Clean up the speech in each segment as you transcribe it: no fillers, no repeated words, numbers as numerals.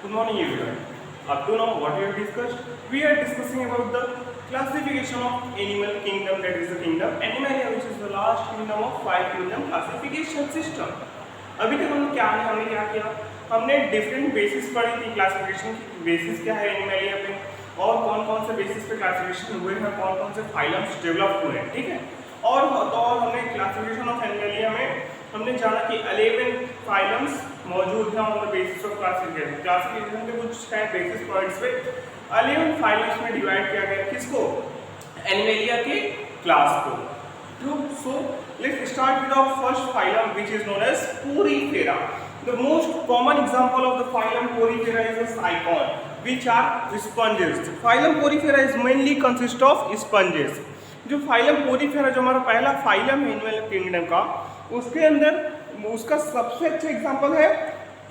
Good morning everyone. Up to now what we have discussed, we are discussing about the classification of animal kingdom, that is the kingdom Animalia, which is the last kingdom of 5 kingdom classification system. अभी तक हमने क्या किया, हमने different basis पढ़ी थी classification की, basis क्या है एनिमलिया पे और कौन कौन से बेसिस पे क्लासिफिकेशन हुए हैं, कौन कौन से फाइलम्स डेवलप हुए हैं, ठीक है। और हमने क्लासिफिकेशन ऑफ एनिमलिया में हमने जाना कि 11 फाइलम्स मौजूद हैं on the basis of classification. Classification के कुछ है बेसिस पॉइंट्स पे 11 फाइलम्स में डिवाइड किया गया, किसको, एनिमलिया के क्लास को। So let's start with our first phylum, which is known as Porifera. The most common example of the phylum Porifera is a cycon, which are sponges. Phylum Porifera is mainly consist of sponges. जो phylum Porifera जो हमारा पहला phylum है animal kingdom का, उसके अंदर उसका सबसे अच्छा एग्जांपल है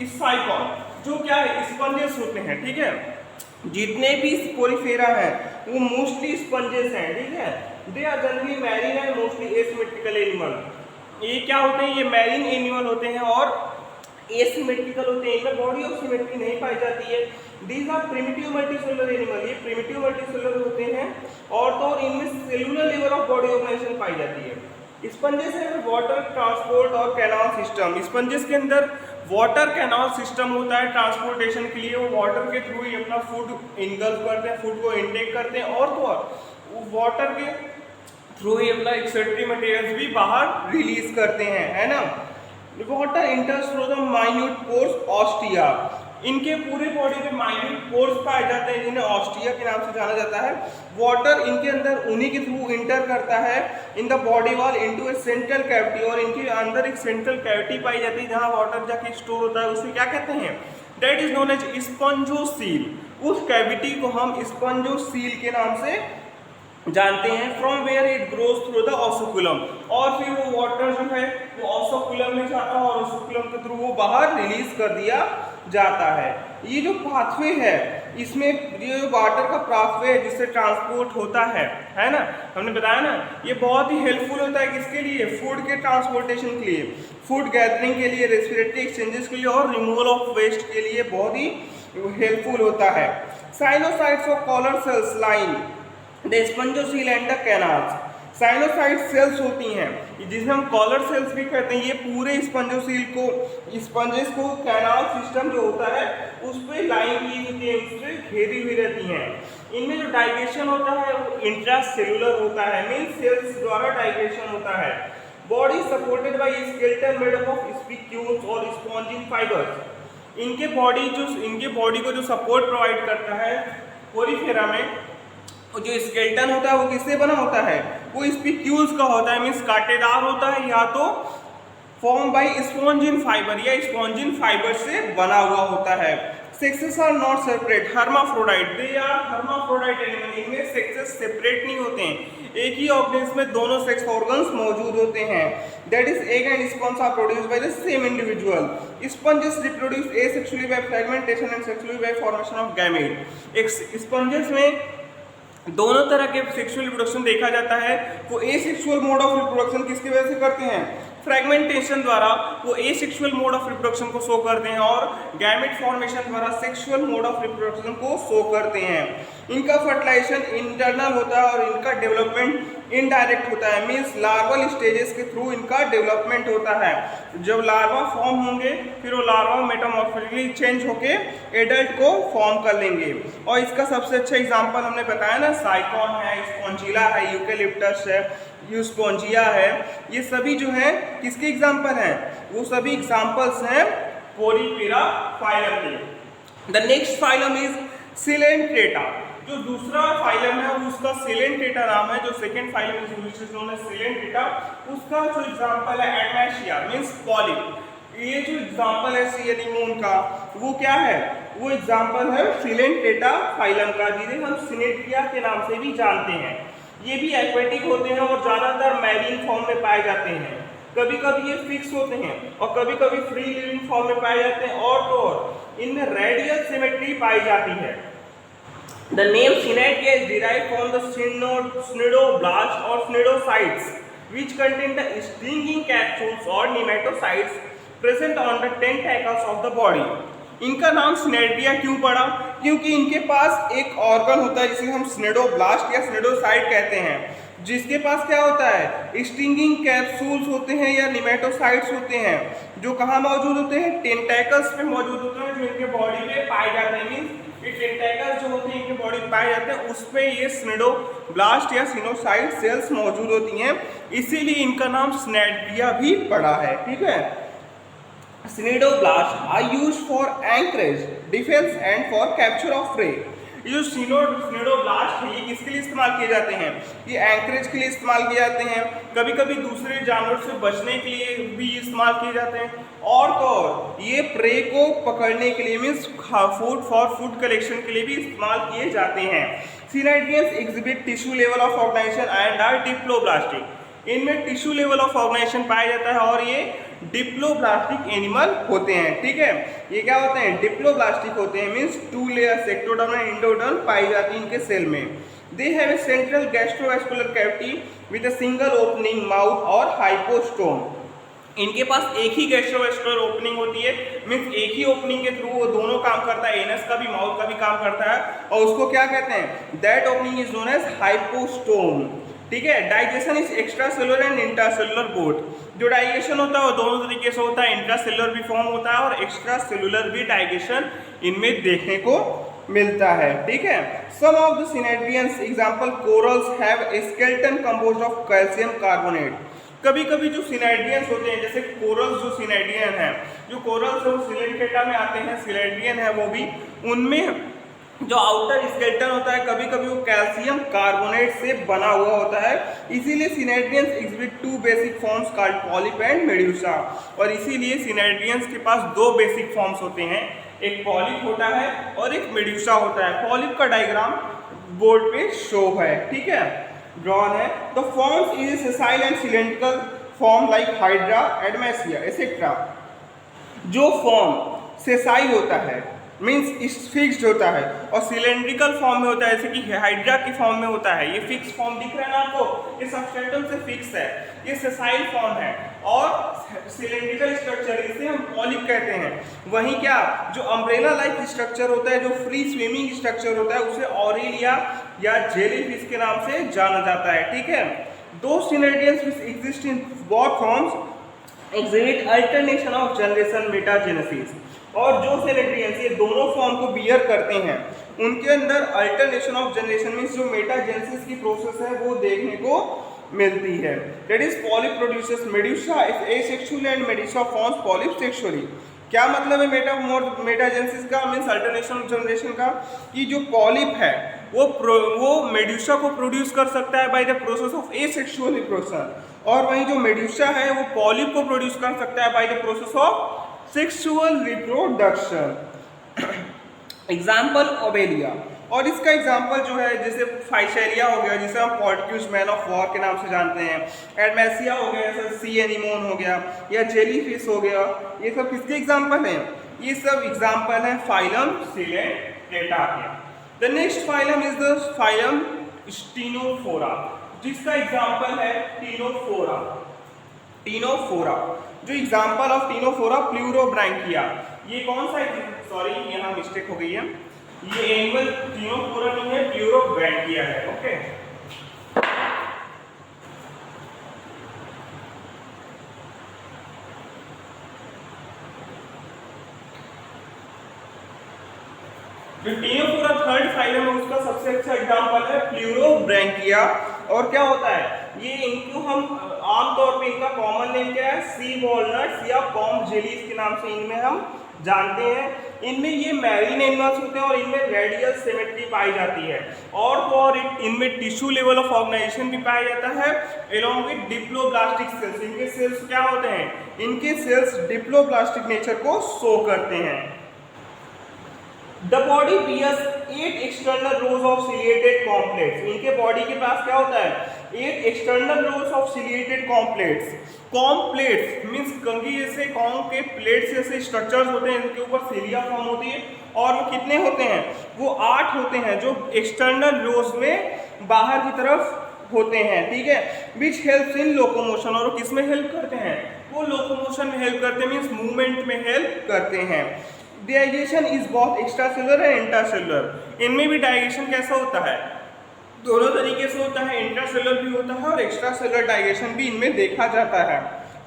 साइकॉन, जो क्या है, स्पंजेस होते हैं, ठीक है। जितने भी पोरीफेरा हैं वो मोस्टली स्पंजेस हैं, ठीक है। They are generally marine and mostly asymmetrical animal. ये क्या होते हैं, ये मैरीन एनिमल होते हैं और एसिमेट्रिकल होते हैं, इनमें बॉडी ऑफ सिमेट्री नहीं पाई जाती है। These are primitive multicellular animal, ये प्रिमिटिव मल्टीसेलुलर होते हैं और तो इनमें cellular level of body organisation पाई जाती है। स्पंजेस है वाटर ट्रांसपोर्ट और कैनाल सिस्टम। स्पंजेस के अंदर वाटर कैनाल सिस्टम होता है ट्रांसपोर्टेशन के लिए, वो वाटर के थ्रू ही अपना फूड इनगल्फ करते हैं, फूड को इनटेक करते हैं और तो और वाटर के थ्रू ही अपना एक्सेटरी मटेरियल्स भी बाहर रिलीज करते हैं, है ना। Water इंटर्स through the minute pores ostia. इनके पूरे बॉडी में माइन्यूट पोर्स पाए जाते हैं जिन्हें ऑस्टिया के नाम से जाना जाता है। वाटर इनके अंदर उन्हीं के थ्रू इंटर करता है in the body wall into A central cavity, और इनके अंदर एक सेंट्रल कैविटी पाई जाती है जहां वाटर जाके स्टोर होता है, उसे क्या कहते हैं, that is known as spongocoel. उस कैविटी को हम स्पंजोसील के नाम से जानते हैं। From where it grows through the osculum, और फिर वो वाटर जो है वो ऑसिकुलम में जाता है और ऑसिकुलम के थ्रू वो बाहर रिलीज कर दिया जाता है। ये जो पाथवे है, इसमें ये जो वाटर का पाथवे है जिससे ट्रांसपोर्ट होता है ना, हमने बताया ना, ये बहुत ही हेल्पफुल होता है किसके लिए, फूड के ट्रांसपोर्टेशन के लिए, फूड गैदरिंग के लिए, रेस्पिरेटरी एक्सचेंजेस के लिए और रिमूवल ऑफ वेस्ट के लिए बहुत ही हेल्पफुल होता है। Choanocytes of collar cells line the spongocoel and the canals. Choanocyte cells होती हैं जिसे हम कॉलर सेल्स भी कहते हैं, ये पूरे स्पंजोसील को, स्पंजेस को कैनाल सिस्टम जो होता है उस पर लाइन की होती है, उस पर घेरी हुई रहती हैं। इनमें जो डाइजेशन होता है वो इंट्रासेलुलर होता है, मीन सेल्स द्वारा डाइजेशन होता है। Body supported by skeleton made up of spicules और स्पॉन्जिन फाइबर्स। इनके बॉडी को जो सपोर्ट प्रोवाइड करता है पोरीफेरा में, जो स्केलेटन होता है वो किससे बना होता है, वो स्पिक्यूल्स का होता है, मीन्स कांटेदार होता है, या तो फॉर्म बाय स्पॉन्जिन फाइबर या स्पॉन्जिन फाइबर से बना हुआ होता है। Sexes are not separate, hermaphrodite, they are hermaphrodite animal. इनमें सेक्सेस सेपरेट नहीं होते हैं, एक ही ऑर्गेनिज्म में दोनों सेक्स ऑर्गन्स मौजूद होते हैं। That is egg and sponge are produced by the same individual. Sponges reproduce asexually by fragmentation and sexually by formation of gamete. एक स्पंजेस में दोनों तरह के सेक्सुअल रिप्रोडक्शन देखा जाता है। वो एसेक्सुअल मोड ऑफ रिप्रोडक्शन किसकी वजह से करते हैं, फ्रेगमेंटेशन द्वारा वो एसेक्सुअल मोड ऑफ रिप्रोडक्शन को शो करते हैं, और गैमेट फॉर्मेशन द्वारा सेक्सुअल मोड ऑफ रिप्रोडक्शन को शो करते हैं। इनका फर्टिलाइजेशन इंटरनल होता है और इनका डेवलपमेंट इनडायरेक्ट होता है, मीन्स लार्वल स्टेजेस के थ्रू इनका डेवलपमेंट होता है। जब लार्वा फॉर्म होंगे फिर वो लार्वा मेटामॉर्फिकली चेंज होके एडल्ट को फॉर्म कर लेंगे। और इसका सबसे अच्छा एग्जांपल हमने बताया ना, साइकॉन है, स्पॉन्जिला है, यूकेलिप्टस है, यूस्पॉन्जिया है, ये सभी जो हैं किसके एग्जांपल हैं, वो सभी एग्जांपल्स हैं पोरीफेरा फाइलम के। The next phylum is Coelenterata. जो दूसरा फाइलम है उसका सिलेंट्रेटा नाम है, जो second phylum is known as Coelenterata, उसका जो एग्जांपल है एडमेशिया मींस पॉलिप। ये जो एग्जांपल है सी एनीमोन का, वो क्या है, वो एग्जांपल है सिलेंट्रेटा फाइलम का, जिसे हम सिनेट्रिया के नाम से भी जानते हैं। ये भी एक्वेटिक होते हैं और ज़्यादातर मैरीन फॉर्म में पाए जाते हैं। कभी कभी ये फिक्स होते हैं और कभी कभी फ्री लिविंग फॉर्म में पाए जाते हैं, और तो और इनमें रेडियल सिमेट्री पाई जाती है। The name cnidaria is derived from the cnidoblast और cnidocytes which contain the stinging capsules or nematocytes present on the tentacles of the body. इनका नाम सिनेड्रिया क्यों पड़ा? क्योंकि इनके पास एक ऑर्गन होता है जिसे हम सिनेडोब्लास्ट या सिनेडोसाइट कहते हैं, जिसके पास क्या होता है, स्टिंगिंग कैप्सूल्स होते हैं या निमेटोसाइट्स होते हैं, जो कहाँ मौजूद होते हैं, टेंटेकल्स पे मौजूद होते हैं, जो इनके बॉडी में पाए जाते हैं। मीन्स ये टेंटेकल्स जो होते हैं इनके बॉडी में पाए जाते हैं, उस पे ये सिनेडोब्लास्ट या सिनोसाइट सेल्स मौजूद होती हैं, इसीलिए इनका नाम सिनेड्रिया भी पड़ा है। ठीक है, cnidoblast are used for anchorage, defence and for capture of prey. ये जो सिनेडोब्लास्ट है ये किसके लिए इस्तेमाल किए जाते हैं? ये एंकरेज के लिए इस्तेमाल किए जाते हैं, कभी कभी दूसरे जानवर से बचने के लिए भी इस्तेमाल किए जाते हैं, और तो और ये प्रे को पकड़ने के लिए means food for food collection के लिए भी इस्तेमाल किए जाते हैं। Cnidarians exhibit tissue level of organisation and are diploblastic. इनमें टिश्यू लेवल ऑफ ऑर्गेनाइजेशन पाया जाता है और ये डिप्लोब्लास्टिक एनिमल होते हैं। ठीक है, ये क्या होते हैं, डिप्लोब्लास्टिक होते हैं, means 2 layers ectoderm and endoderm पाई जाती है इनके सेल में। They have a central gastrovascular cavity with a single opening mouth और हाइपोस्टोम। इनके पास एक ही गैस्ट्रोवैस्कुलर ओपनिंग होती है, मीन्स एक ही ओपनिंग के थ्रू वो दोनों काम करता है, एनस का भी माउथ का भी काम करता है, और उसको क्या कहते हैं, that opening is known as hypostome. ठीक है, digestion is extracellular and intracellular both. जो डाइजेशन होता है वो दोनों तरीके से होता है, इंट्रासेलुलर भी फॉर्म होता है और एक्स्ट्रा सेलुलर भी डाइजेशन इनमें देखने को मिलता है। ठीक है, some of the cnidarians example corals have a skeleton composed of calcium carbonate. कभी कभी जो सिनेड्रियंस होते हैं, जैसे कोरल्स जो सिनेड्रियन है, जो कोरल्स है वो सिलेंट्रेटा में आते हैं, सिलेंड्रियन है वो भी, उनमें जो आउटर स्केलेटन होता है कभी कभी वो कैल्शियम कार्बोनेट से बना हुआ होता है, इसीलिए cnidarians exhibit 2 basic forms called polyp and medusa. और इसीलिए सिनेड्रियंस के पास 2 बेसिक फॉर्म्स होते हैं, एक पॉलिप होता है और एक मेड्यूसा होता है। पॉलिप का डायग्राम बोर्ड पे शो है, ठीक है, ड्रॉन है। The forms is sessile and cylindrical form like hydra, adamsia et cetera. जो फॉर्म सेसाइल होता है मीन्स फिक्स्ड होता है, और सिलेंड्रिकल फॉर्म में होता है, जैसे कि हाइड्रा की फॉर्म में होता है, ये फिक्स फॉर्म दिख रहा है ना आपको, ये सबस्ट्रेटम से फिक्स है, ये सेसाइल फॉर्म है, और सिलेंड्रिकल स्ट्रक्चर इसे हम पॉलिप कहते हैं। वहीं क्या जो अम्ब्रेला लाइक स्ट्रक्चर होता है, जो फ्री स्विमिंग स्ट्रक्चर होता है, उसे ऑरेलिया या जेलीफिश के नाम से जाना जाता है। ठीक है, those cnidarians which exist in both forms exhibit alternation of generation metagenesis. और जो सिनेड्रियंस ये दोनों फॉर्म को बियर करते हैं, उनके अंदर अल्टरनेशन ऑफ जनरेशन मीन्स जो मेटाजेनेसिस की प्रोसेस है वो देखने को मिलती है। That is polyp produces medusa is asexual and medusa forms polyp sexually. क्या मतलब है मेटाजेनेसिस का मीन्स अल्टरनेशन ऑफ जनरेशन का, कि जो पॉलिप है वो मेड्यूसा को प्रोड्यूस कर सकता है by the process of asexual reproduction, और वहीं जो मेड्यूसा है वो पॉलिप को प्रोड्यूस कर सकता है by the process of sexual reproduction. Example Obelia, और इसका एग्जाम्पल जो है जैसे फाइशेरिया हो गया, जिसे हम पॉर्टिक्यूस मैन ऑफ वॉर के नाम से जानते हैं, एडमेसिया हो गया, जैसे सी एनीमोन हो गया, या जेलीफिश हो गया, ये सब किसके एग्जाम्पल हैं? ये सब एग्जाम्पल हैं फाइलम सिलेंट्रेटा के। The next phylum is the phylum ctenophora, जिसका एग्जाम्पल है टीनोफोरा। टीनोफोरा, जो एग्जाम्पल ऑफ टीनोफोरा प्लूरोब्रैंकिया, ये कौन सा, सॉरी यहाँ मिस्टेक हो गई है, ये एनिमल टीनोफोरा नहीं है, प्लूरोब्रैंकिया है। ओके, जो टीनोफोरा थर्ड फाइलम है उसका सबसे अच्छा एग्जाम्पल है प्लूरोब्रैंकिया। और क्या होता है ये, इनको हम आमतौर पे इनका कॉमन नेम क्या है, सी वॉलनट्स या कॉम्ब जेलीज के नाम से इनमें हम जानते हैं। इनमें ये मैरीन एनिमल्स होते हैं और इनमें रेडियल सिमेट्री पाई जाती है, और तो और इनमें टिश्यू लेवल ऑफ ऑर्गेनाइजेशन भी पाया जाता है एलोंग विद डिप्लोब्लास्टिक सेल्स। इनके सेल्स क्या होते हैं, इनके सेल्स डिप्लोब्लास्टिक नेचर को शो करते हैं। The body bears 8 external rows of ciliated complex। इनके बॉडी के पास क्या होता है, 8 external rows of ciliated complex। कॉम्प्लेट्स means कंघी जैसे कॉम के प्लेट्स जैसे स्ट्रक्चर्स होते हैं, इनके ऊपर सिलिया फॉर्म होती है, और वो कितने होते हैं, वो 8 होते हैं, जो एक्सटर्नल रोज में बाहर की तरफ होते हैं। ठीक है, विच हेल्प्स इन लोकोमोशन, और वो किस में हेल्प करते हैं, वो लोकोमोशन में हेल्प करते हैं, मीन्स मूवमेंट में हेल्प करते हैं। Digestion is both extra cellular and intracellular. इनमें भी डाइजेशन कैसा होता है, दोनों तरीके से होता है, इंट्रासेलुलर भी होता है और एक्स्ट्रा सेलुलर डाइजेशन भी इनमें देखा जाता है।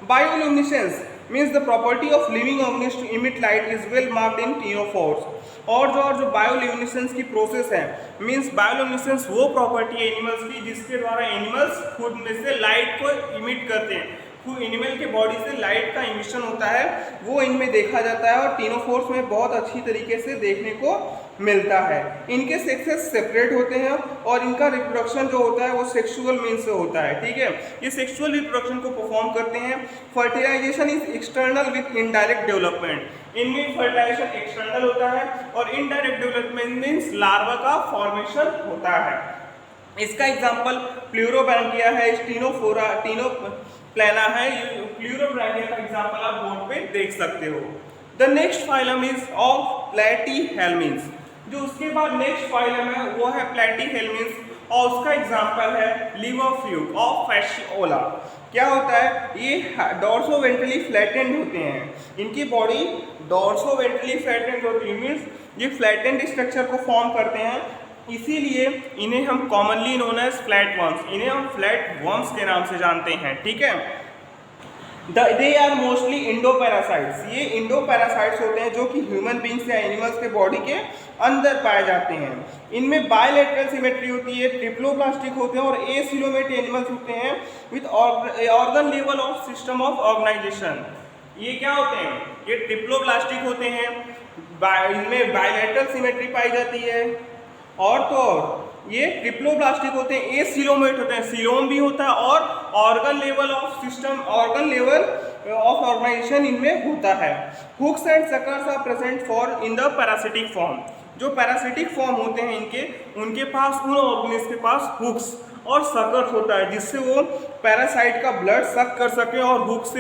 Bioluminescence means the property of living organism to emit light is well marked in ctenophores. और जो बायोल्यूमिनेसेंस की प्रोसेस है, मीन्स बायोल्यूमिनेसेंस वो प्रॉपर्टी है एनिमल्स की जिसके द्वारा एनिमल्स खुद में से लाइट को इमिट करते हैं, खुद एनिमल के बॉडी से लाइट का इमिशन होता है, वो इनमें देखा जाता है और क्टिनोफोर्स में बहुत अच्छी तरीके से देखने को मिलता है। इनके सेक्सेस सेपरेट होते हैं और इनका रिप्रोडक्शन जो होता है वो सेक्सुअल मीन्स से होता है, ठीक है। ये सेक्सुअल रिप्रोडक्शन को परफॉर्म करते हैं। Fertilisation is external with indirect development. इनमें फर्टिलाइजेशन एक्सटर्नल होता है और इनडायरेक्ट डेवलपमेंट मीन्स लार्वा का फॉर्मेशन होता है। इसका एग्जाम्पल प्लूरोब्रैंकिया है, टीनोप्लाना है। प्लूरोब्रैंकिया का एग्जाम्पल आप बोर्ड पे देख सकते हो। The next phylum is of platyhelminthes. जो उसके बाद नेक्स्ट फाइलम है वो है प्लैटीहेल्मिन्स और उसका एग्जाम्पल है लिवर फ्लूक ऑफ फैसियोला। क्या होता है, ये डॉर्सोवेंट्रली फ्लैटेंड होते हैं, इनकी बॉडी डॉर्सोवेंट्रली फ्लैटेंड होती है, मीन्स ये फ्लैटेंड स्ट्रक्चर को फॉर्म करते हैं, इसीलिए इन्हें हम commonly known as flat worms, इन्हें हम फ्लैट वर्म्स के नाम से जानते हैं, ठीक है। They are mostly endoparasites. ये इंडोपैरासाइट्स होते हैं जो कि ह्यूमन बींग्स या एनिमल्स के बॉडी के अंदर पाए जाते हैं। इनमें बायलैटरल सिमेट्री होती है, ट्रिप्लोप्लास्टिक होते हैं और एसिलोमेट एनिमल्स होते हैं with organ level of system of organisation. ये क्या होते हैं, ये ट्रिप्लोप्लास्टिक होते हैं, इनमें बायलैटरल सिमेट्री पाई जाती है और तो और ये ट्रिप्लोप्लास्टिक होते हैं, एसिलोमेट होते हैं, सिलोम भी होता है और organ level of system, organ level of organisation इनमें होता है। Hooks and suckers are present for in the parasitic form. जो पैरासिटिक फॉर्म होते हैं इनके, उनके पास उन ऑर्गेनिज के पास हुक्स और सकर्स होता है जिससे वो पैरासाइट का ब्लड सक कर सके और हुक्स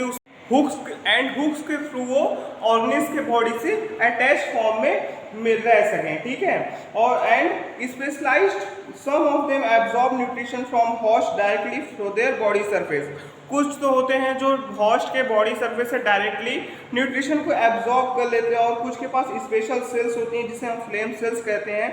के थ्रू वो ऑर्गेनिज के बॉडी से अटैच फॉर्म में रह सकें, ठीक है। और and specialised some of them absorb nutrition from host directly through their body surface. कुछ तो होते हैं जो होस्ट के बॉडी सरफेस से डायरेक्टली न्यूट्रिशन को एब्जॉर्ब कर लेते हैं और कुछ के पास स्पेशल सेल्स होती हैं जिसे हम फ्लेम सेल्स कहते हैं,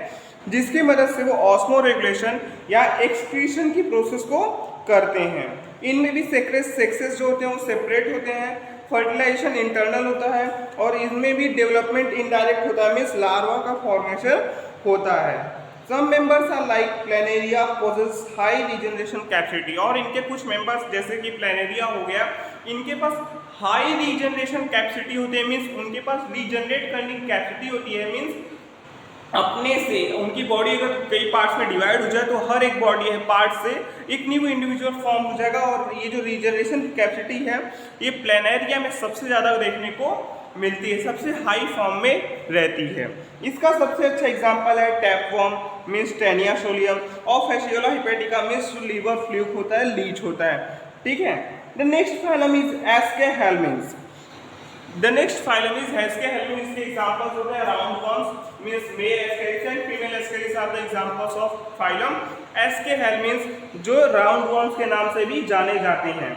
जिसकी मदद से वो ऑस्मो रेगुलेशन या एक्सक्रीशन की प्रोसेस को करते हैं। इनमें भी सेक्सेस जो होते हैं वो सेपरेट होते हैं, फर्टिलाइजेशन इंटरनल होता है और इनमें भी डेवलपमेंट इनडायरेक्ट होता है, मीन्स लार्वा का फॉर्मेशन होता है। Some members are like Planaria possess high regeneration capacity. और इनके कुछ मेंबर्स जैसे कि प्लैनेरिया हो गया, इनके पास हाई रीजनरेशन कैपेसिटी होती है, मीन्स उनके पास रीजनरेट करने की कैपेसिटी होती है, मीन्स अपने से उनकी बॉडी अगर कई पार्ट्स में डिवाइड हो जाए तो हर एक बॉडी है पार्ट से एक न्यू इंडिविजुअल फॉर्म हो जाएगा। और ये जो रीजनरेशन की कैपेसिटी है ये प्लैनेरिया में सबसे ज़्यादा देखने को मिलती है, सबसे हाई फॉर्म में रहती है। इसका सबसे अच्छा एग्जांपल है टैपवर्म मीन्स टेनिया सोलियम और fasciola hepatica means liver fluke होता है, लीच होता है, ठीक है। The next phylum is aschelminthes. The next phylum is Escahelminths. इसके examples होते हैं round worms means male Ascaris and female Ascaris are the examples of phylum Escahelminths जो round worms के नाम से भी जाने जाते हैं।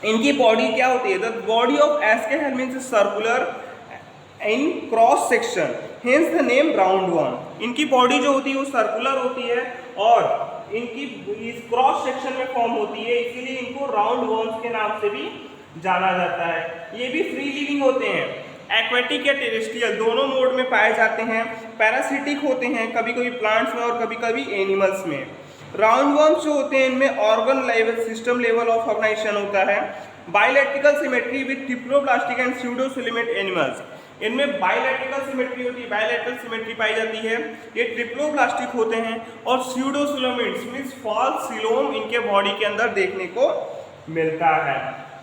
इनकी बॉडी क्या होती है, the body of Escahelminths is circular in cross section, hence the name round worm। इनकी बॉडी जो होती है वो सर्कुलर होती है और इनकी इस क्रॉस सेक्शन में फॉर्म होती है, इसीलिए इनको राउंड वर्म्स के नाम से भी जाना जाता है। ये भी फ्री लिविंग होते हैं, एक्वेटिक या टेरेस्ट्रियल दोनों मोड में पाए जाते हैं, पैरासिटिक होते हैं कभी कभी प्लांट्स में और कभी कभी एनिमल्स में। राउंड वर्म्स जो होते हैं इनमें organ level system level of organisation होता है, bilateral symmetry with triploblastic and pseudocoelomate animals. इनमें बायलैट्रिकल सिमेट्री होती है, बायलैट्रल सिमेट्री पाई जाती है, ये ट्रिप्लोप्लास्टिक होते हैं और स्यूडोसिलोमेट्स मींस फॉल्स सिलोम इनके बॉडी के अंदर देखने को मिलता है।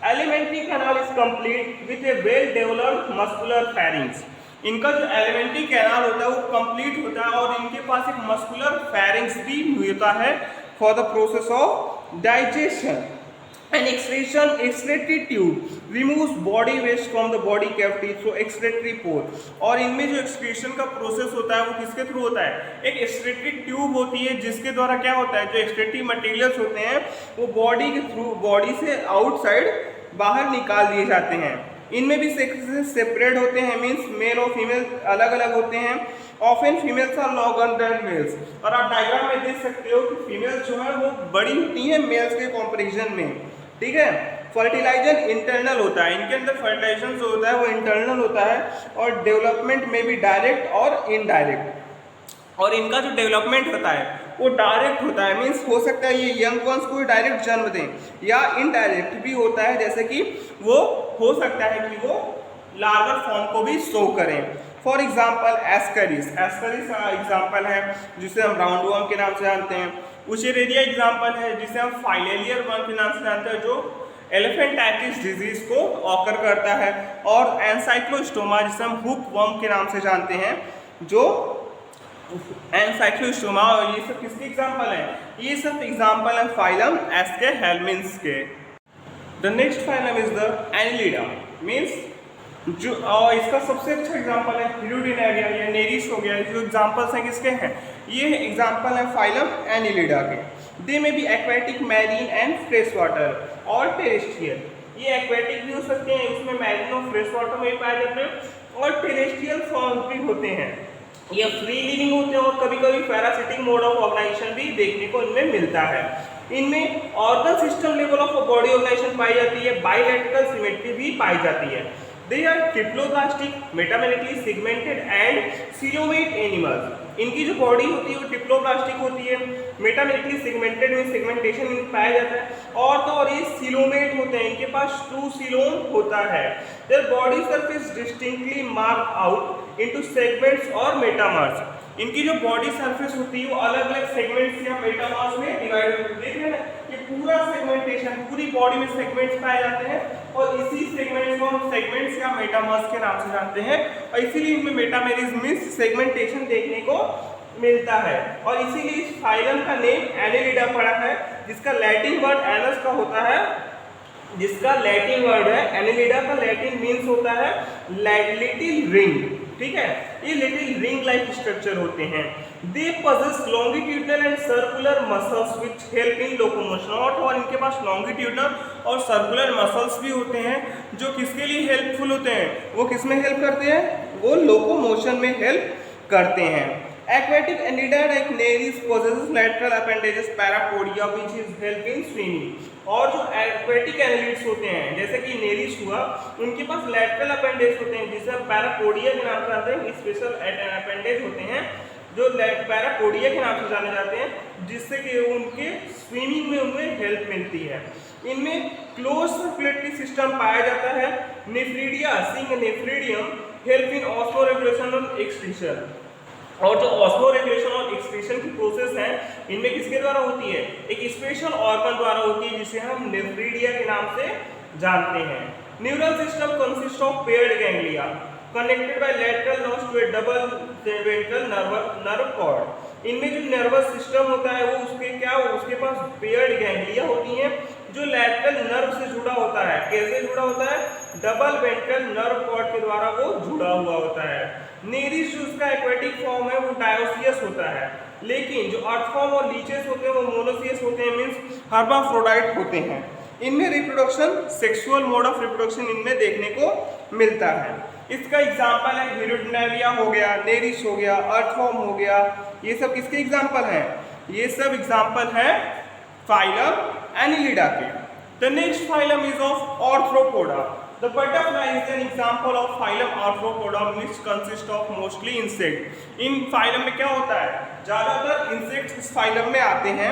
Alimentary canal is complete with A well developed muscular pharynx. इनका जो एलिमेंट्री कैनाल होता है वो कंप्लीट होता है और इनके पास एक मस्कुलर फेरिंग्स भी होता है for the process of digestion and excretion. Excretory tube removes body waste from the body cavity through excretory pore. और इनमें जो एक्सक्रीशन का प्रोसेस होता है वो किसके थ्रू होता है, एक एक्सक्रीटरी ट्यूब होती है जिसके द्वारा क्या होता है, जो एक्सक्रीटरी मटेरियल्स होते हैं वो बॉडी के थ्रू बॉडी से आउटसाइड बाहर निकाल दिए जाते हैं। इनमें भी सेक्सेस सेपरेट होते हैं, मीन्स मेल और फीमेल अलग अलग होते हैं। Often females are longer than males, और आप डायग्राम में देख सकते हो कि फीमेल्स जो है वो बड़ी होती हैं मेल्स के कंपैरिजन में, ठीक है। फर्टिलाइजर इंटरनल होता है, इनके अंदर फर्टिलाइजेशन जो होता है वो इंटरनल होता है, और डेवलपमेंट में भी डायरेक्ट और इनडायरेक्ट, और इनका जो डेवलपमेंट होता है वो डायरेक्ट होता है, मीन्स हो सकता है ये यंग वंस को डायरेक्ट जन्म दें, या इनडायरेक्ट भी होता है, जैसे कि वो हो सकता है कि वो लार्वर फॉर्म को भी शो करें। फॉर एग्जाम्पल एस्करिस एग्जाम्पल है जिसे हम राउंड वर्म के नाम से जानते हैं। उशेरेरिया एग्जाम्पल है जिसे हम फाइलेलियर वर्म के नाम से जानते हैं, जो एलिफेंटाइटिस डिजीज को ऑकर करता है। और एनसाइक्लोस्टोमा जिसे हम हुक वर्म के नाम से जानते हैं, जो एनसाइक्लोस्टोमा, और ये सब किसके एग्जाम्पल हैं? ये सब एग्जाम्पल है फाइलम एस्केहेलमिन्थस के। The next phylum is the Annelida, means जो इसका सबसे अच्छा एग्जाम्पल है हिरुडिनेरिया या नेरिस हो गया। जो एग्जाम्पल्स हैं किसके हैं? ये एग्जाम्पल है फाइलम एनिलिडा के। They may be aquatic, marine and fresh water और टेरेस्ट्रियल। ये एक्वेटिक भी हो सकते हैं, इसमें मैरीन और फ्रेश वाटर में भी पाए जाते हैं, और टेरेस्ट्रियल फॉर्म भी होते हैं। ये फ्री लिविंग होते हैं, और कभी कभी पैरासिटिक मोड ऑफ ऑर्गेनाइजेशन भी देखने को इनमें मिलता है। इनमें organ system level of body organisation पाई जाती है, बाइलैटरल सिमेट्री भी पाई जाती है। They are triploblastic, metamerically segmented and coelomate animals. इनकी जो बॉडी होती है वो ट्रिप्लोब्लास्टिक होती है, मेटामेरिकली सेगमेंटेड में सेगमेंटेशन इन पाया जाता है, और ये सीलोमेट होते हैं, इनके पास 2 सीलोम होता है। Their body surface distinctly marked out into segments और मेटामर्स। इनकी जो बॉडी सरफेस होती है वो अलग अलग सेगमेंट्स या मेटामर्स में डिवाइड होती है। देख रहे हैं ना, ये पूरा सेगमेंटेशन, पूरी बॉडी में सेगमेंट्स पाए जाते हैं, और इसी सेगमेंट्स को हम सेगमेंट्स या मेटामर्स के नाम से जानते हैं, और इसीलिए इनमें मेटामेरिज्म मींस सेगमेंटेशन देखने को मिलता है। और इसीलिए इस फाइलम का नेम एनिलिडा पड़ा है, जिसका लैटिन वर्ड एनस का होता है, जिसका लैटिन वर्ड है एनिलिडा का लैटिन मीन्स होता है लिटिल रिंग, ठीक है। ये लिटिल रिंग लाइक स्ट्रक्चर होते हैं। They possess longitudinal and circular muscles which help in locomotion, और इनके पास लॉन्गिट्यूडनल और सर्कुलर मसल्स भी होते हैं, जो किसके लिए हेल्पफुल होते हैं? वो किस में हेल्प करते हैं? वो लोकोमोशन में हेल्प करते हैं। Aquatic Anelida like Nereis possesses lateral appendages parapodia which is help in swimming। और जो aquatic annelids होते हैं जैसे कि नेरिस हुआ, उनके पास lateral appendages होते हैं जिसे parapodia के नाम से जानते हैं। स्पेशल appendages होते हैं जो parapodia के नाम से जाने जाते हैं, जिससे कि उनके स्विमिंग में उन्हें हेल्प मिलती है। इनमें क्लोज सर्कुलेटरी सिस्टम पाया जाता है। Nephridia sing nephridium help in osmoregulation और एक्सक्रीशन, और जो ऑस्मो रेगुलेशन और एक्सक्रीशन की प्रोसेस है इनमें किसके द्वारा होती है? एक स्पेशल ऑर्गन द्वारा होती है जिसे हम नेफ्रिडिया के नाम से जानते हैं। Neural system consist of paired ganglia connected by lateral nerves to a double ventral nerve cord. इनमें जो नर्वस सिस्टम होता है वो उसके पास पेयर्ड गैंग्लिया होती हैं, जो लैटरल नर्व से जुड़ा होता है। कैसे जुड़ा होता है? डबल वेंट्रल नर्व कॉर्ड के द्वारा वो जुड़ा हुआ होता है। नेरिस जो उसका एक्वेटिक फॉर्म है वो डायोसियस होता है, लेकिन जो अर्थ फॉर्म और लीचेस होते हैं वो मोनोसियस होते हैं, मीन्स हर्माफ्रोडाइट होते हैं। इनमें reproduction sexual mode of reproduction इनमें देखने को मिलता है। इसका एग्जाम्पल है हिरुडिनेरिया हो गया, नेरिस हो गया, अर्थवॉर्म हो गया। ये सब किसके एग्जाम्पल हैं? ये सब एग्जाम्पल हैं फाइलम एनिलिडा के। The next phylum is of arthropoda. The butterfly is an example of phylum Arthropoda which consists of mostly insect। In phylum में क्या होता है? ज़्यादातर इंसेक्ट्स इस फाइलम में आते हैं।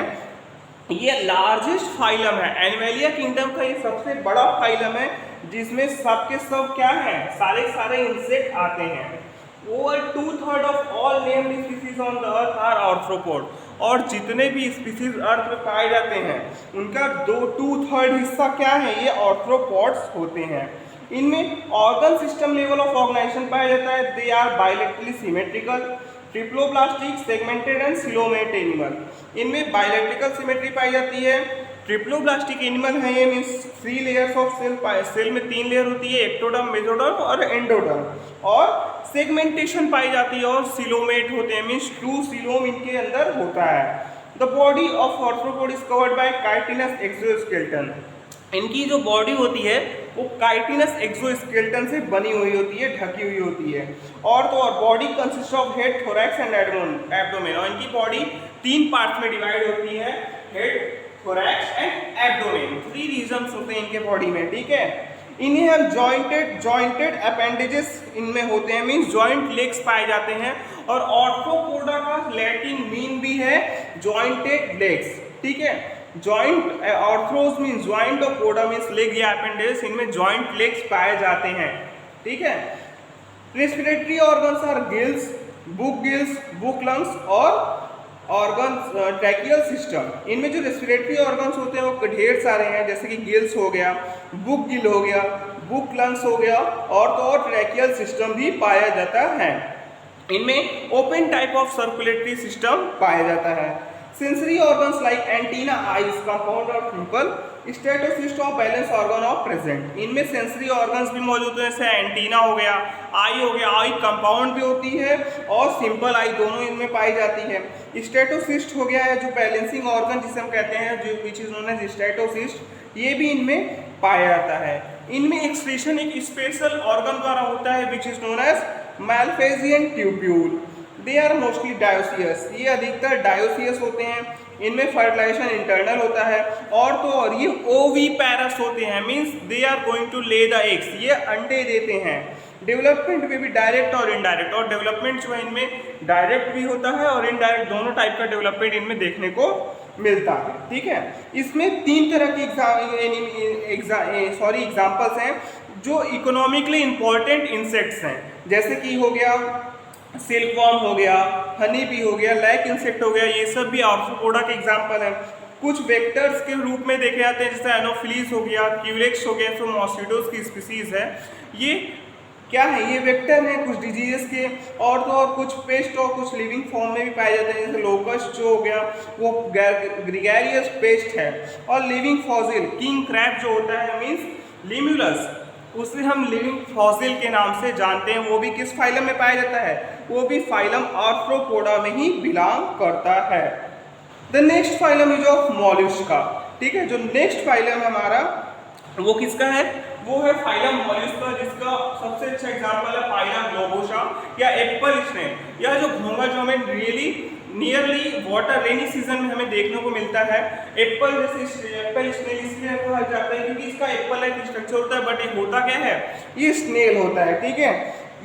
ये लार्जेस्ट फाइलम है, एनिमलिया किंगडम का ये सबसे बड़ा फाइलम है, जिसमें सब के सब क्या है? सारे इंसेक्ट आते हैं। Over 2/3 of all named species on the earth are arthropod, और जितने भी स्पीसीज अर्थ में पाए जाते हैं उनका 2/3 हिस्सा क्या है? ये आर्थ्रोपोड्स होते हैं। इनमें organ system level of organisation पाया जाता है। They are bilaterally symmetrical, triploblastic, segmented and coelomate animal. इनमें बायलैटरल सिमेट्री पाई जाती है। ट्रिप्लोब्लास्टिक एनिमल है ये, मीन्स 3 लेयर्स ऑफ सेल में 3 लेयर होती है, एक्टोडर्म, मेसोडर्म और एंडोडर्म, और सेगमेंटेशन पाई जाती है, और सिलोमेट होते हैं, मीन्स 2 सिलोम इनके अंदर होता है। The body of arthropod is covered bye chitinous exoskeleton. इनकी जो बॉडी होती है वो काइटिनस एक्सोस्केलेटन से बनी हुई होती है, ढकी हुई होती है। और तो और body consist of head, thorax and abdomen. और इनकी बॉडी 3 पार्ट्स में डिवाइड होती है, head, thorax and abdomen. 3 regions होते हैं इनके बॉडी में, ठीक है। इन्हें हम जॉइंटेड अपेंडेजेस इनमें होते हैं, मीन्स जॉइंट लेग्स पाए जाते हैं। और ऑर्थोपोडा का लैटिन मीन भी है जॉइंटेड लेग्स, ठीक है। जॉइंट, ऑर्थ्रोस मीन्स जॉइंट और पोडा मीन्स लेग या अपेंडेजेस, इनमें जॉइंट लेग्स पाए जाते हैं, ठीक है। Respiratory organs are gills, book lungs और ऑर्गन्स, ट्रैकियल सिस्टम। इनमें जो रेस्पिरेटरी ऑर्गन्स होते हैं वो ढेर सारे हैं, जैसे कि गिल्स हो गया, बुक गिल हो गया, बुक लंग्स हो गया, और तो और ट्रैकियल सिस्टम भी पाया जाता है। इनमें open type of circulatory system पाया जाता है। Sensory organs like antennae, eyes, compound और simple, statocyst of balance organ of present. इनमें सेंसरी ऑर्गन्स भी मौजूद हैं, जैसे एंटीना हो गया, आई हो गया, आई कंपाउंड भी होती है और सिंपल आई, दोनों इनमें पाई जाती है। स्टेटोसिस्ट हो गया है जो बैलेंसिंग ऑर्गन जिसे हम कहते हैं, जो which is known as statocyst, ये भी इनमें पाया जाता है। इनमें एक्सक्रीशन एक स्पेशल ऑर्गन द्वारा होता है which is known as malpighian tubule. They are mostly dioecious, ये अधिकतर डायोसियस होते हैं। इनमें फर्टिलाइजेशन इंटरनल होता है। और तो और ये ओवीपैरस होते हैं, means they are going to lay the eggs, ये अंडे देते हैं। डेवलपमेंट में भी डायरेक्ट और इनडायरेक्ट, और डेवलपमेंट जो है इनमें डायरेक्ट भी होता है और इनडायरेक्ट, दोनों टाइप का डेवलपमेंट इनमें देखने को मिलता है, ठीक है। इसमें 3 तरह की एग्जाम्पल्स हैं जो इकोनॉमिकली इंपॉर्टेंट इंसेक्ट्स हैं, जैसे कि हो गया सिल्कवॉर्म हो गया, हनी बी हो गया, लैक इंसेक्ट हो गया, ये सब भी आर्थ्रोपोडा के एग्जाम्पल हैं। कुछ वेक्टर्स के रूप में देखे जाते हैं, जैसे एनोफिलीज हो गया, क्यूलेक्स हो गया, जो मॉस्किटोज की स्पीसीज है। ये क्या है, ये वेक्टर हैं कुछ डिजीजेस के, और तो और कुछ पेस्ट और कुछ लिविंग फॉर्म में भी पाए जाते हैं, जैसे लोकस्ट जो हो गया वो ग्रेगेरियस पेस्ट है। और लिविंग फॉसिल, किंग क्रैब जो होता है मीन्स लिम्यूलस, उसे हम लिविंग फॉसिल के नाम से जानते हैं। वो भी किस फाइलम में पाया जाता है, वो भी फाइलम आर्थ्रोपोडा में ही बिलोंग करता है। The next phylum is of mollusca, ठीक है। जो नेक्स्ट फाइलम हमारा वो किसका है, वो है फाइलम मॉल्युस्का, जिसका सबसे अच्छा एग्जांपल है फाइलम ग्लोबोसा या एप्पल स्नेल। यह जो घोंगा जो हमें नियरली वाटर रेनी सीजन में हमें देखने को मिलता है। एप्पल जैसे एप्पल स्नेल इसलिए कहा जाता है क्योंकि इसका एप्पल लाइक स्ट्रक्चर होता है, बट ये होता क्या है, ये स्नेल होता है, ठीक है।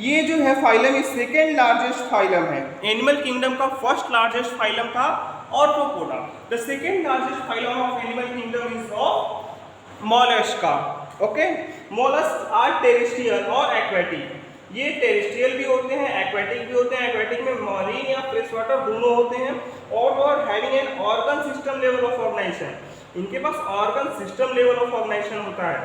ये जो है फाइलम, ये सेकेंड लार्जेस्ट फाइलम है। एनिमल किंगडम का फर्स्ट लार्जेस्ट फाइलम था Arthropoda. The second largest phylum of animal kingdom is of Mollusca, okay. Mollusc are terrestrial और एक्वेटिक। ये टेरेस्ट्रियल भी होते हैं, एक्वेटिक भी होते हैं। एक्वेटिक में मरीन या फ्रेश वाटर दोनों होते हैं। और having an organ system level of organisation, इनके पास organ system level of organisation होता है।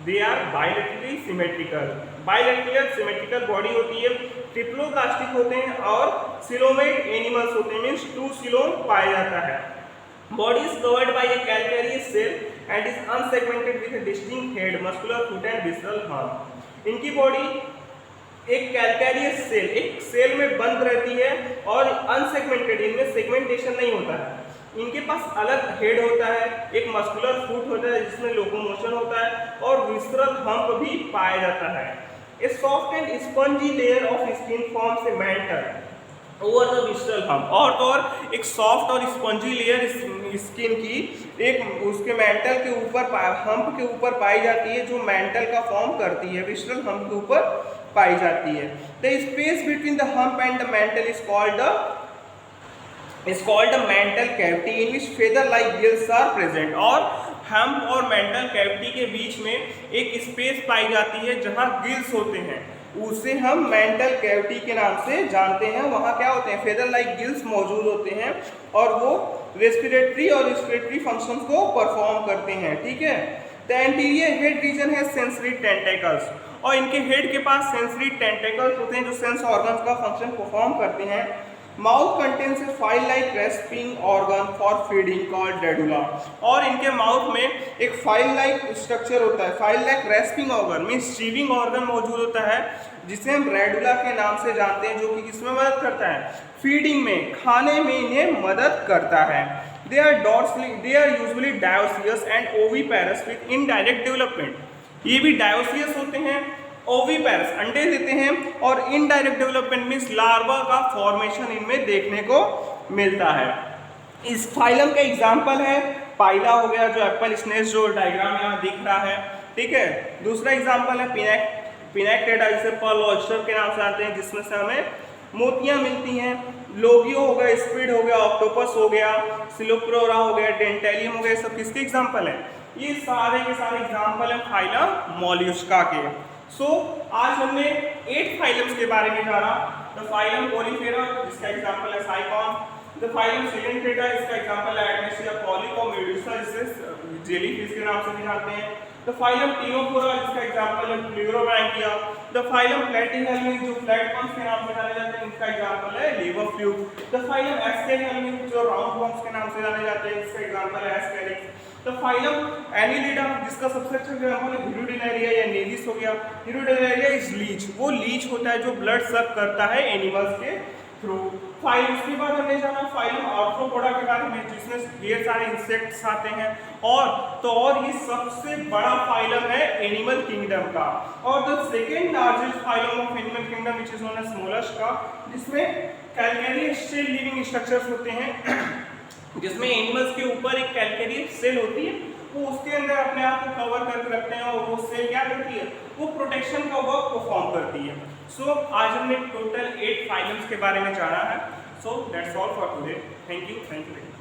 They are bilaterally symmetrical, bilateral symmetrical body होती है। ट्रिप्लोब्लास्टिक होते हैं और सिलोमेट एनिमल्स होते हैं, मीन्स 2 सिलोम पाया जाता है। Body is covered by a calcareous shell and is unsegmented with a distinct head, muscular foot and visceral हर्न। इनकी बॉडी एक कैल्केरियस सेल, एक सेल में बंद रहती है और अनसेगमेंटेड, इनमें सेगमेंटेशन नहीं होता है। इनके पास अलग हेड होता है, एक मस्कुलर फुट होता है जिसमें लोकोमोशन होता है, और विसरल हम्प भी पाया जाता है। A soft and spongy layer of skin forms a mantle over the visceral hump. और एक सॉफ्ट और स्पंजी लेयर स्किन की एक उसके मैंटल के ऊपर, हम्प के ऊपर पाई जाती है, जो मैंटल का फॉर्म करती है, विसरल हम्प के ऊपर पाई जाती है। The space between the hump and the mantle is called the mantle cavity in which feather like gills are present. और हम्प और मेंटल कैविटी के बीच में एक स्पेस पाई जाती है जहां गिल्स होते हैं, उसे हम मेंटल कैविटी के नाम से जानते हैं। वहां क्या होते हैं, फेदर लाइक गिल्स मौजूद होते हैं और वो रेस्पिरेटरी और रेस्पिरेटरी फंक्शंस को परफॉर्म करते हैं, ठीक है। द एंटीरियर हेड रीजन है सेंसरी टेंटेकल्स, और इनके हेड के पास सेंसरी टेंटेकल्स होते हैं जो सेंस ऑर्गन्स का फंक्शन परफॉर्म करते हैं। Mouth contains A file like respiring organ for feeding called radula, और इनके माउथ में एक फाइल लाइक स्ट्रक्चर होता है, file like respiring organ means chewing organ मौजूद होता है, जिसे हम रेडुला के नाम से जानते हैं, जो कि किसमें मदद करता है, फीडिंग में, खाने में इन्हें मदद करता है। They are usually dioecious and oviparous with indirect development. ये भी डायोसियस होते हैं, ओविपेरस अंडे देते हैं, और इनडायरेक्ट डेवलपमेंट मीन्स लार्वा का फॉर्मेशन इनमें देखने को मिलता है। इस फाइलम का एग्जाम्पल है पाइला हो गया, जो एप्पल स्नेक जो डायग्राम यहाँ दिख रहा है, ठीक है। दूसरा एग्जाम्पल है पिनैक्टेडा, जिसे पर्ल ऑयस्टर के नाम से आते हैं, जिसमें से हमें मोतियाँ मिलती हैं। लोबियो हो गया, स्क्विड हो गया, ऑक्टोपस हो गया, सिलोप्रोरा हो गया, डेंटेलियम हो गया, सब किसके एग्जाम्पल है? ये सारे के सारे एग्जाम्पल हैं फाइलम मोलस्का के। सो आज हमने 8 फाइलम्स के बारे में जाना। द फाइलम पोलिफेरा, जिसका एग्जाम्पल है साइकॉन। द फाइलम सिलेंट्रेटा, इसका एग्जाम्पल है एडमेसिया पॉलिप और मेडुसा, जिसे जेलीफिश के नाम से भी जानते हैं। द फाइलम टिनोफोरा, जिसका एग्जाम्पल है प्लूरोब्रैंकिया। द फाइलम प्लैटिहेल्मिन्थ, जो प्लैटफॉर्म्स के नाम से जाने जाते हैं, इसका एग्जाम्पल है लीवरफ्लूक। द फाइलम एस्केरियल्मिन्थ, जो राउंडवॉर्म्स के नाम से जाने जाते हैं, इसका एग्जाम्पल है एस्केरिक्स। द फाइलम एनिलिडा, जिसका सबसे अच्छा एग्जाम्पल है हिरुडिनेरिया या नेविस हो गया। हिरुडिनेरिया इज लीच, वो लीच होता है जो ब्लड सक करता है एनिमल्स के थ्रू। फाइल उसके बाद हमने जाना फाइलम आर्थ्रोपोडा के बारे में, जिसमें ढेर सारे इंसेक्ट्स आते हैं, और ये सबसे बड़ा फाइलम है एनिमल किंगडम का। और the second largest phylum of animal kingdom which is known as Mollusca, जिसमें कैल्केरियस शेल लिविंग स्ट्रक्चर्स होते हैं, जिसमें एनिमल्स के ऊपर एक कैल्केरियस सेल होती है, वो उसके अंदर अपने आप को कवर करके रखते हैं, और वो सेल क्या करती है? वो प्रोटेक्शन का वर्क परफॉर्म करती है। सो आज हमने टोटल 8 फाइलम्स के बारे में जाना है। So that's all for today. Thank you.